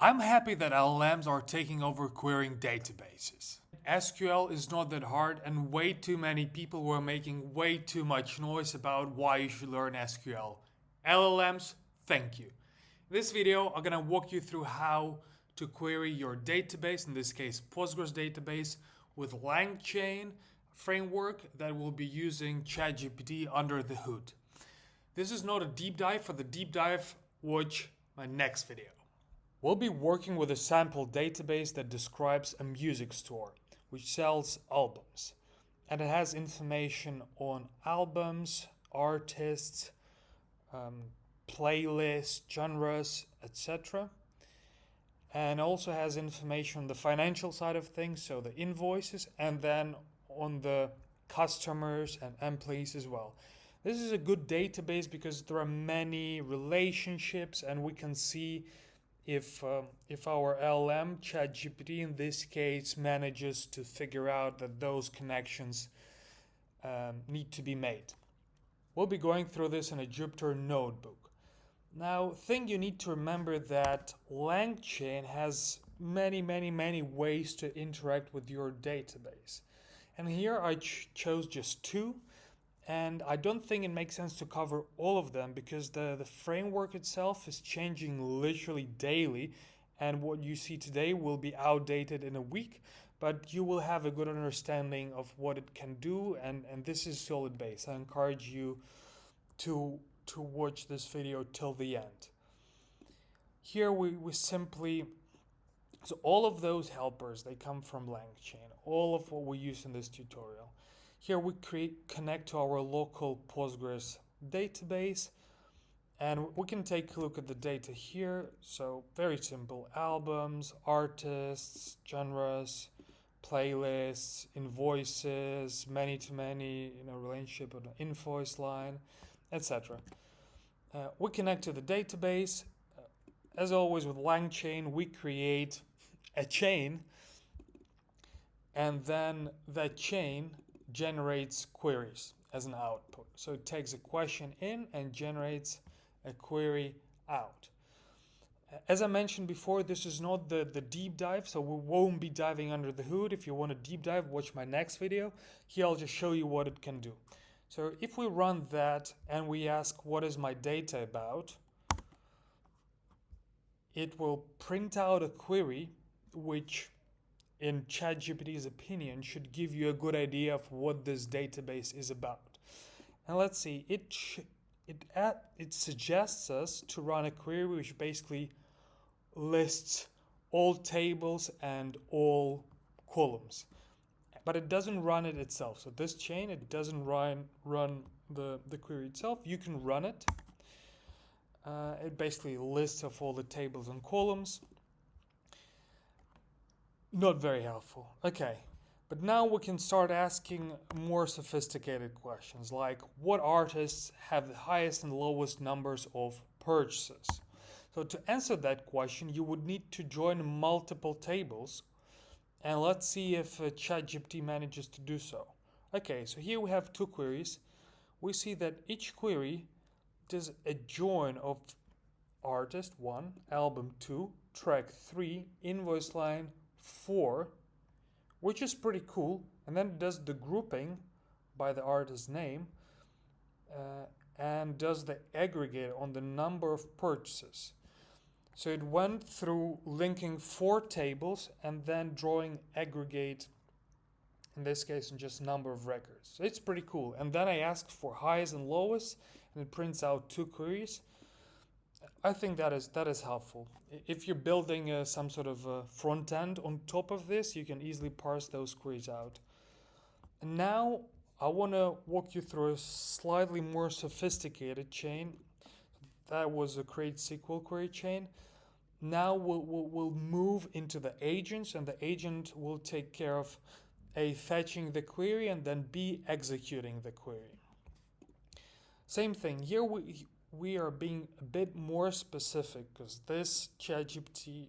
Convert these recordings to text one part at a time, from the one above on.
I'm happy that LLMs are taking over querying databases. SQL is not that hard, and way too many people were making way too much noise about why you should learn SQL. LLMs, thank you. In this video, I'm gonna walk you through how to query your database, in this case Postgres database, with Langchain framework that will be using ChatGPT under the hood. This is not a deep dive. For the deep dive, watch my next video. We'll be working with a sample database that describes a music store which sells albums, and it has information on albums, artists, playlists, genres, etc. And also has information on the financial side of things, so the invoices, and then on the customers and employees as well. This is a good database because there are many relationships, and we can see if our LLM ChatGPT in this case manages to figure out that those connections need to be made. We'll be going through this in a Jupyter notebook. Now, thing you need to remember that Langchain has many ways to interact with your database. And here I chose just two, and I don't think it makes sense to cover all of them because the framework itself is changing literally daily, and what you see today will be outdated in a week, but you will have a good understanding of what it can do, and this is solid base. I encourage you to watch this video till the end. Here we simply, so all of those helpers, they come from Langchain, all of what we use in this tutorial. Here we connect to our local Postgres database, and we can take a look at the data here. So very simple: albums, artists, genres, playlists, invoices, many-to-many, relationship on the invoice line, etc. We connect to the database. As always with Langchain, we create a chain, and then that chain generates queries as an output. So it takes a question in and generates a query out. As I mentioned before, this is not the deep dive, so we won't be diving under the hood. If you want a deep dive, watch my next video. Here I'll just show you what it can do. So if we run that and we ask what is my data about, it will print out a query which, in ChatGPT's opinion, should give you a good idea of what this database is about. And let's see, it suggests us to run a query which basically lists all tables and all columns, but it doesn't run it itself. So this chain, it doesn't run the query itself. You can run it. It basically lists of all the tables and columns. Not very helpful. Okay, but now we can start asking more sophisticated questions, like what artists have the highest and lowest numbers of purchases? So to answer that question, you would need to join multiple tables, and let's see if ChatGPT manages to do so. Okay, so here we have two queries. We see that each query does a join of artist 1, album 2, track 3, invoice line 4, which is pretty cool, and then it does the grouping by the artist's name and does the aggregate on the number of purchases. So it went through linking 4 tables and then drawing aggregate, in this case in just number of records. So it's pretty cool. And then I asked for highest and lowest, and it prints out 2 queries. I think that is helpful. If you're building some sort of front end on top of this, you can easily parse those queries out. And now I want to walk you through a slightly more sophisticated chain. That was a create SQL query chain. Now we'll move into the agents, and the agent will take care of A, fetching the query, and then B, executing the query. Same thing here. We are being a bit more specific because this ChatGPT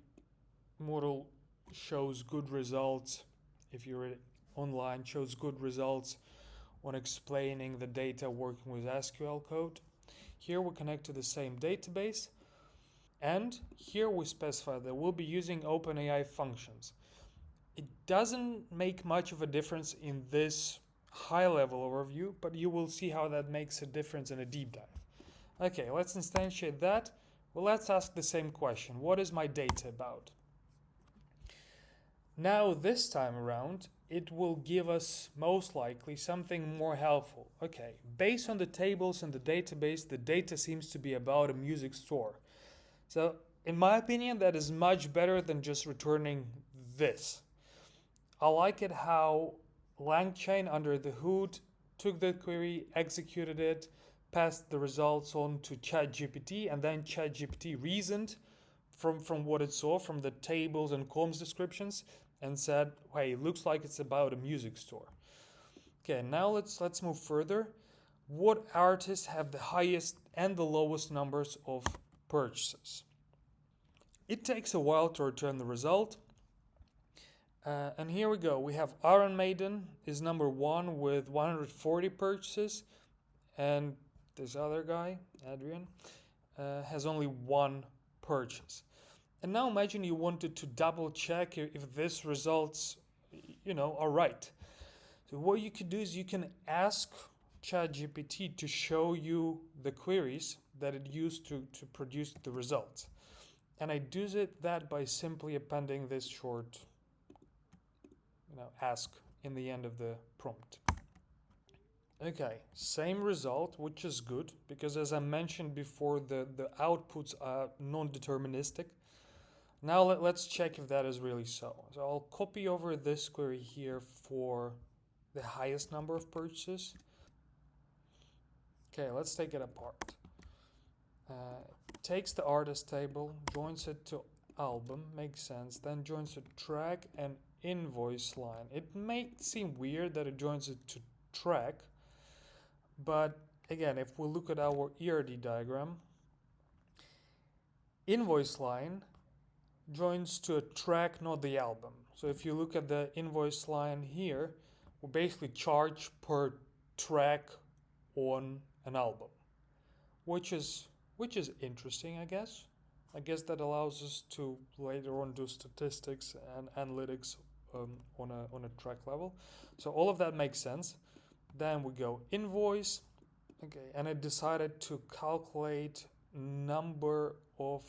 model shows good results. If you're online, shows good results on explaining the data working with SQL code. Here we connect to the same database, And here we specify that we'll be using OpenAI functions. It doesn't make much of a difference in this high-level overview, but you will see how that makes a difference in a deep dive. Okay, let's instantiate that. Well, let's ask the same question. What is my data about? Now, this time around, it will give us most likely something more helpful. Okay, based on the tables in the database, the data seems to be about a music store. So, in my opinion, that is much better than just returning this. I like it how Langchain under the hood took the query, executed it, passed the results on to ChatGPT, and then ChatGPT reasoned from what it saw from the tables and columns descriptions and said, hey, it looks like it's about a music store. Okay, now let's move further. What artists have the highest and the lowest numbers of purchases? It takes a while to return the result. And here we go. We have Iron Maiden is number 1 with 140 purchases, and this other guy, Adrian, has only 1 purchase. And now imagine you wanted to double check if this results, are right. So what you could do is you can ask ChatGPT to show you the queries that it used to produce the results. And I do that by simply appending this short ask in the end of the prompt. Okay, same result, which is good because as I mentioned before, the outputs are non-deterministic. Now let's check if that is really so. So I'll copy over this query here for the highest number of purchases. Okay, let's take it apart. Takes the artist table, joins it to album, makes sense, then joins a track and invoice line. It may seem weird that it joins it to track, but again, if we look at our ERD diagram, invoice line joins to a track, not the album. So if you look at the invoice line here, we basically charge per track on an album, which is interesting, I guess. I guess that allows us to later on do statistics and analytics on a track level. So all of that makes sense. Then we go invoice. Okay, and it decided to calculate number of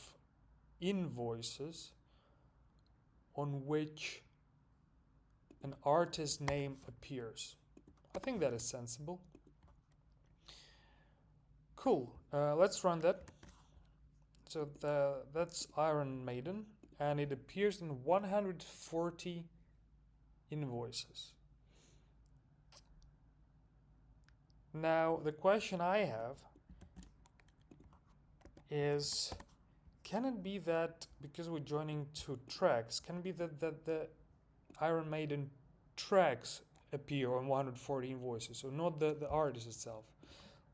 invoices on which an artist name appears. I think that is sensible. Cool. Let's run that. So that's Iron Maiden, and it appears in 140 invoices. Now, the question I have is, can it be that, because we're joining 2 tracks, can it be that the Iron Maiden tracks appear on 140 invoices, so not the artist itself?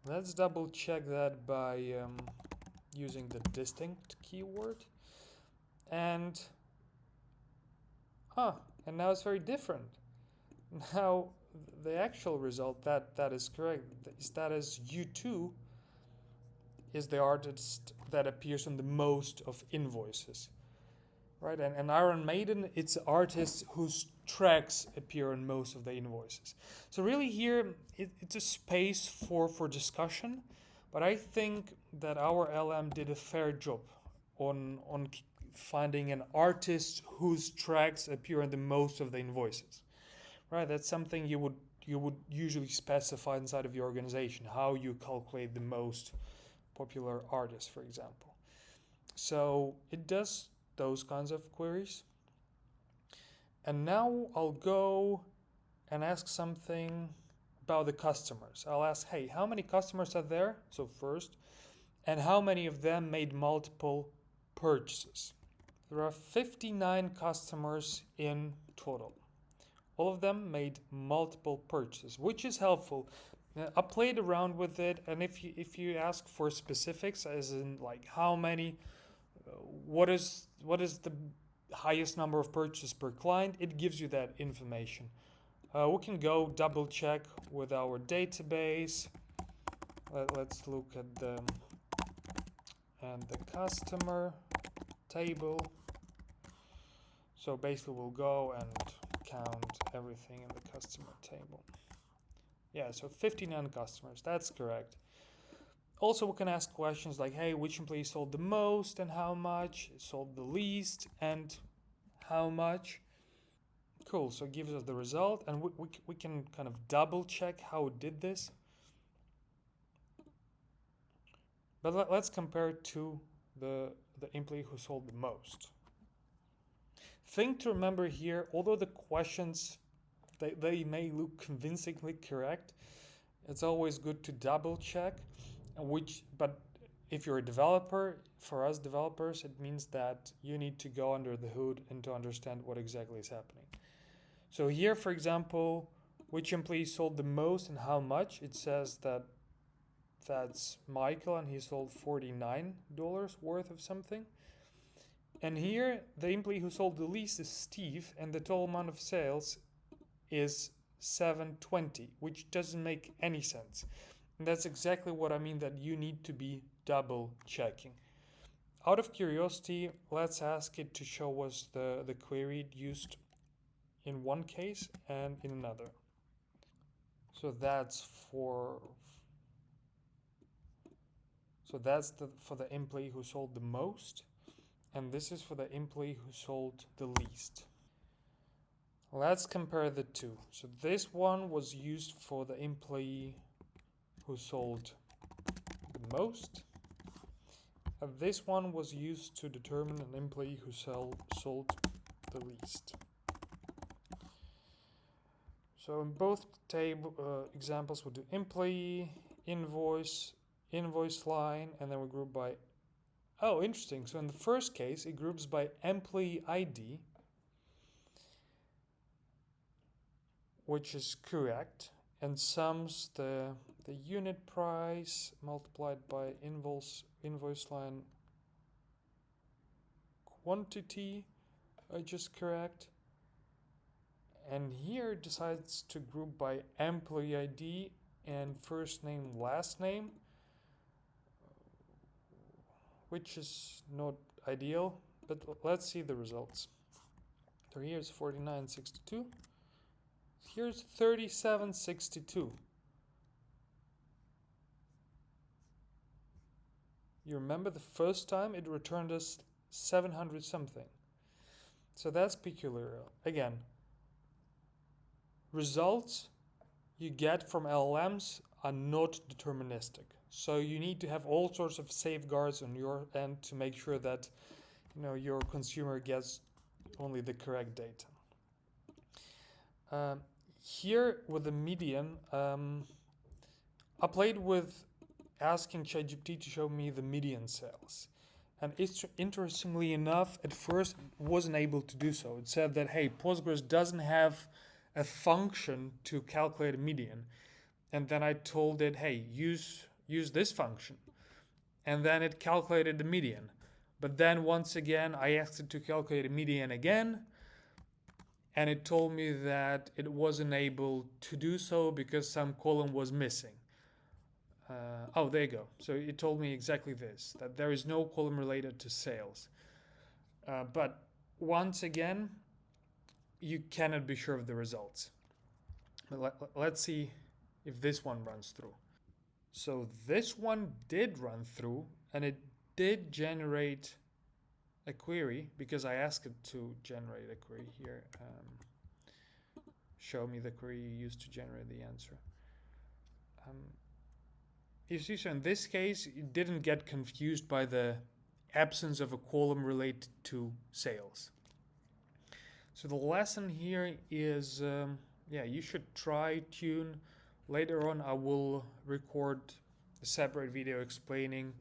Let's double check that by using the distinct keyword. And now it's very different. Now the actual result that is correct is that is U2 is the artist that appears on the most of invoices, right? And Iron Maiden, it's artists whose tracks appear on most of the invoices. So really here it's a space for discussion, but I think that our LM did a fair job on finding an artist whose tracks appear in the most of the invoices. Right, that's something you would usually specify inside of your organization, how you calculate the most popular artists, for example. So it does those kinds of queries. And now I'll go and ask something about the customers. I'll ask, hey, how many customers are there? So first, and how many of them made multiple purchases? There are 59 customers in total. All of them made multiple purchases, which is helpful. I played around with it, and if you ask for specifics, as in like how many, what is the highest number of purchases per client, it gives you that information. We can go double check with our database. Let's look at the and the customer table. So basically we'll go and count everything in the customer table. Yeah, so 59 customers, that's correct. Also, we can ask questions like, hey, which employee sold the most and how much, sold the least and how much. Cool, so it gives us the result, and we can kind of double check how it did this. But let's compare it to the employee who sold the most. Thing to remember here, although the questions, they may look convincingly correct, it's always good to double check. But if you're a developer, for us developers, it means that you need to go under the hood and to understand what exactly is happening. So here, for example, which employee sold the most and how much? It says that that's Michael and he sold $49 worth of something. And here, the employee who sold the least is Steve, and the total amount of sales is $720, which doesn't make any sense. And that's exactly what I mean, that you need to be double checking. Out of curiosity, let's ask it to show us the query it used in one case and in another. So that's for the employee who sold the most, and this is for the employee who sold the least. Let's compare the two. So this one was used for the employee who sold the most, and this one was used to determine an employee who sold the least. So in both examples, we'll do employee, invoice line, and then we group by. Oh, interesting. So in the first case, it groups by employee ID, which is correct, and sums the unit price multiplied by invoice line quantity, which is correct. And here it decides to group by employee ID and first name, last name, which is not ideal, but let's see the results. So here's 49.62. Here's 37.62. You remember the first time it returned us 700 something. So that's peculiar. Again, results you get from LLMs are not deterministic. So you need to have all sorts of safeguards on your end to make sure that your consumer gets only the correct data. Here with the median, I played with asking ChatGPT to show me the median sales. And interestingly enough, at first it wasn't able to do so. It said that, hey, Postgres doesn't have a function to calculate a median. And then I told it, hey, use this function. And then it calculated the median. But then once again, I asked it to calculate a median again. And it told me that it wasn't able to do so because some column was missing. Oh, there you go. So it told me exactly this, that there is no column related to sales. But once again, you cannot be sure of the results. Let's see if this one runs through. So this one did run through, and it did generate a query because I asked it to generate a query here. Show me the query you used to generate the answer. You see, so in this case, it didn't get confused by the absence of a column related to sales. So the lesson here is, you should try Tune. Later on, I will record a separate video explaining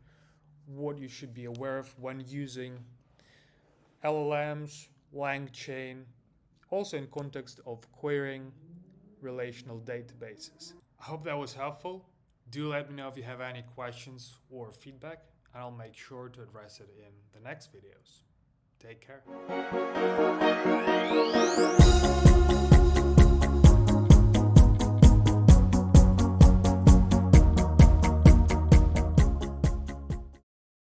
what you should be aware of when using LLMs, Langchain, also in context of querying relational databases. I hope that was helpful. Do let me know if you have any questions or feedback, and I'll make sure to address it in the next videos. Take care.